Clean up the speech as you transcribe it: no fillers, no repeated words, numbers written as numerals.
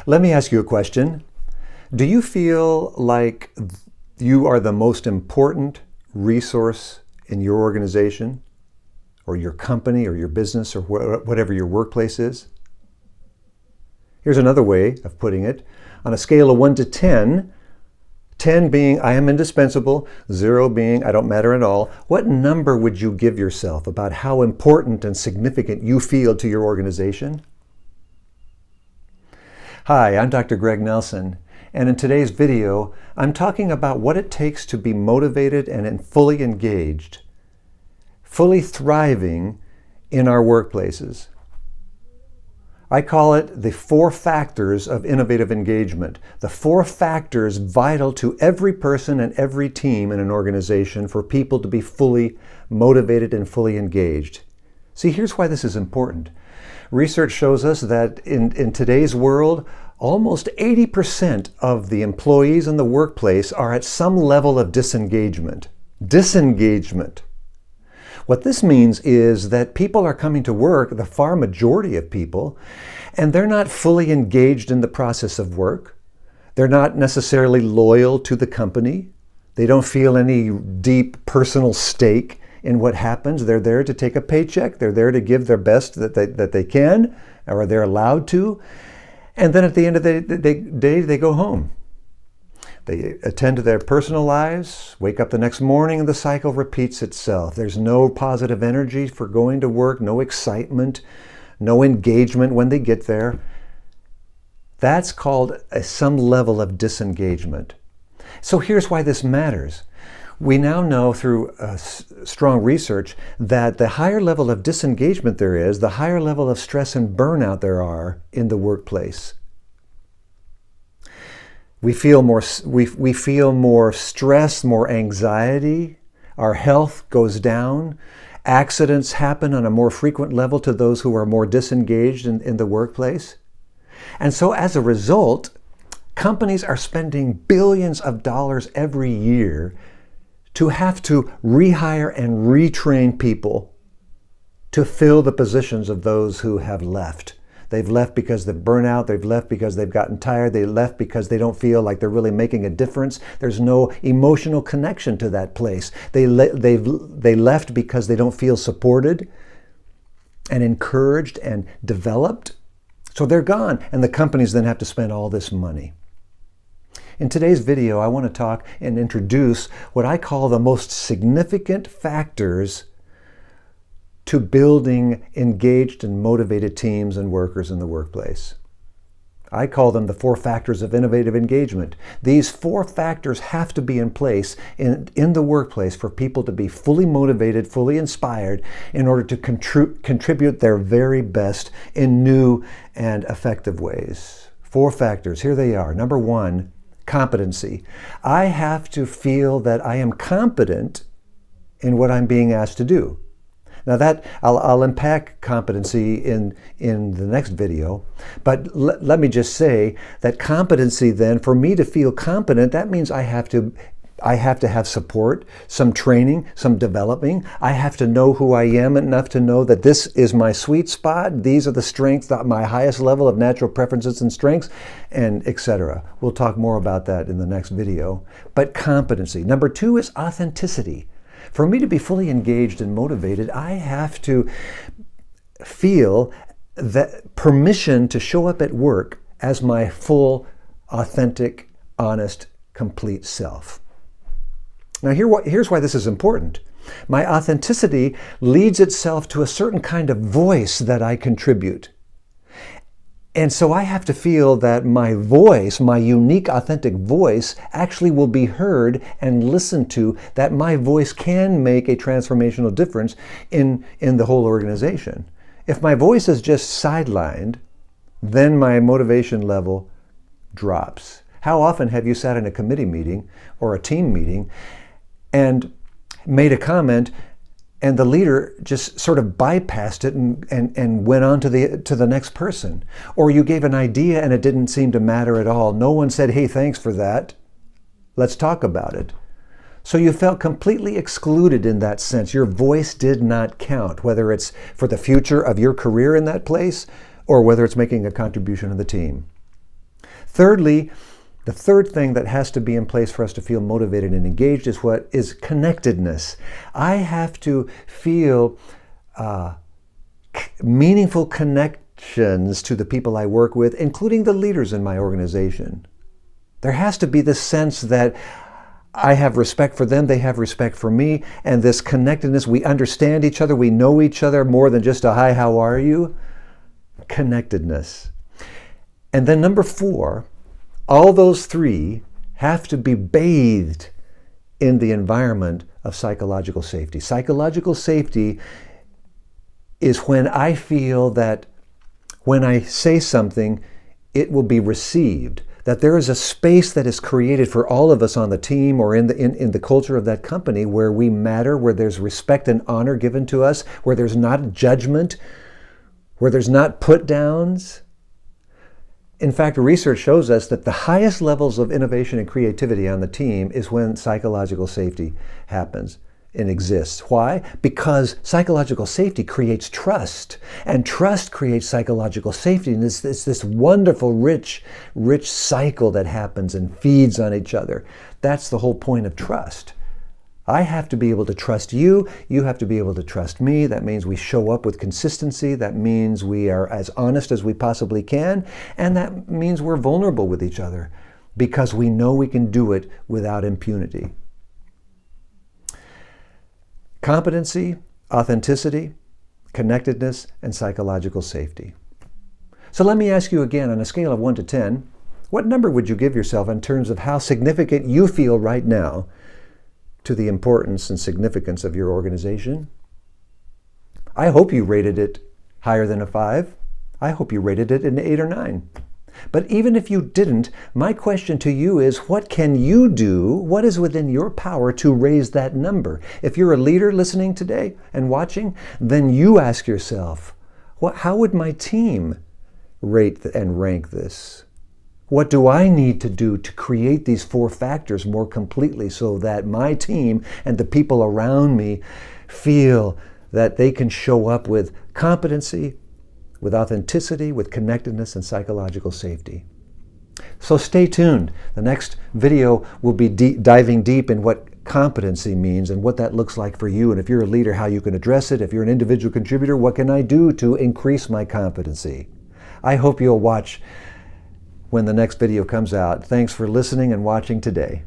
Let me ask you a question. Do you feel like you are the most important resource in your organization or your company or your business or whatever your workplace is? Here's another way of putting it. On a scale of 1 to 10, 10 being I am indispensable, 0 being I don't matter at all, what number would you give yourself about how important and significant you feel to your organization? Hi, I'm Dr. Greg Nelson, and in today's video, I'm talking about what it takes to be motivated and fully engaged, fully thriving in our workplaces. I call it the 4 factors of innovative engagement, the 4 factors vital to every person and every team in an organization for people to be fully motivated and fully engaged. See, here's why this is important. Research shows us that in today's world, almost 80% of the employees in the workplace are at some level of disengagement. Disengagement. What this means is that people are coming to work, the far majority of people, and they're not fully engaged in the process of work. They're not necessarily loyal to the company. They don't feel any deep personal stake in what happens. They're there to take a paycheck. They're there to give their best that they can, or they're allowed to. And then at the end of the day, they go home. They attend to their personal lives, wake up the next morning, and the cycle repeats itself. There's no positive energy for going to work, no excitement, no engagement when they get there. That's called some level of disengagement. So here's why this matters. We now know through strong research that the higher level of disengagement there is, the higher level of stress and burnout there are in the workplace. We feel more stress, more anxiety. Our health goes down. Accidents happen on a more frequent level to those who are more disengaged in the workplace. And so as a result, companies are spending billions of dollars every year to have to rehire and retrain people to fill the positions of those who have left. They've left because they've burnt out. They've left because they've gotten tired. They left because they don't feel like they're really making a difference. There's no emotional connection to that place. They left because they don't feel supported and encouraged and developed. So they're gone, and the companies then have to spend all this money. In today's video, I want to talk and introduce what I call the most significant factors to building engaged and motivated teams and workers in the workplace. I call them the 4 factors of innovative engagement. These 4 factors have to be in place in the workplace for people to be fully motivated, fully inspired in order to contribute their very best in new and effective ways. 4 factors, here they are. Number 1, competency. I have to feel that I am competent in what I'm being asked to do. Now that I'll unpack competency in the next video, but let me just say that competency then, for me to feel competent, that means I have to have support, some training, some developing. I have to know who I am enough to know that this is my sweet spot. These are the strengths, my highest level of natural preferences and strengths, and etc. We'll talk more about that in the next video. But competency. Number 2 is authenticity. For me to be fully engaged and motivated, I have to feel that permission to show up at work as my full, authentic, honest, complete self. Now here's why this is important. My authenticity leads itself to a certain kind of voice that I contribute. And so I have to feel that my voice, my unique, authentic voice, actually will be heard and listened to, that my voice can make a transformational difference in the whole organization. If my voice is just sidelined, then my motivation level drops. How often have you sat in a committee meeting or a team meeting and made a comment and the leader just sort of bypassed it and went on to the next person? Or you gave an idea and it didn't seem to matter at all. No one said, hey, thanks for that. Let's talk about it. So you felt completely excluded in that sense. Your voice did not count, whether it's for the future of your career in that place or whether it's making a contribution to the team. Thirdly, the third thing that has to be in place for us to feel motivated and engaged is what is connectedness. I have to feel meaningful connections to the people I work with, including the leaders in my organization. There has to be this sense that I have respect for them, they have respect for me, and this connectedness, we understand each other, we know each other more than just a hi, how are you? Connectedness. And then number 4, all those 3 have to be bathed in the environment of psychological safety. Psychological safety is when I feel that when I say something, it will be received, that there is a space that is created for all of us on the team or in the culture of that company where we matter, where there's respect and honor given to us, where there's not judgment, where there's not put downs. In fact, research shows us that the highest levels of innovation and creativity on the team is when psychological safety happens and exists. Why? Because psychological safety creates trust, and trust creates psychological safety, and it's this wonderful, rich cycle that happens and feeds on each other. That's the whole point of trust. I have to be able to trust you, you have to be able to trust me. That means we show up with consistency, that means we are as honest as we possibly can, and that means we're vulnerable with each other because we know we can do it without impunity. Competency, authenticity, connectedness, and psychological safety. So let me ask you again, on a scale of 1 to 10, what number would you give yourself in terms of how significant you feel right now to the importance and significance of your organization? I hope you rated it higher than a 5. I hope you rated it an 8 or 9. But even if you didn't, my question to you is, what can you do? What is within your power to raise that number? If you're a leader listening today and watching, then you ask yourself, how would my team rate and rank this? What do I need to do to create these 4 factors more completely so that my team and the people around me feel that they can show up with competency, with authenticity, with connectedness, and psychological safety? So stay tuned. The next video will be diving deep in what competency means and what that looks like for you. And if you're a leader, how you can address it. If you're an individual contributor, what can I do to increase my competency? I hope you'll watch when the next video comes out. Thanks for listening and watching today.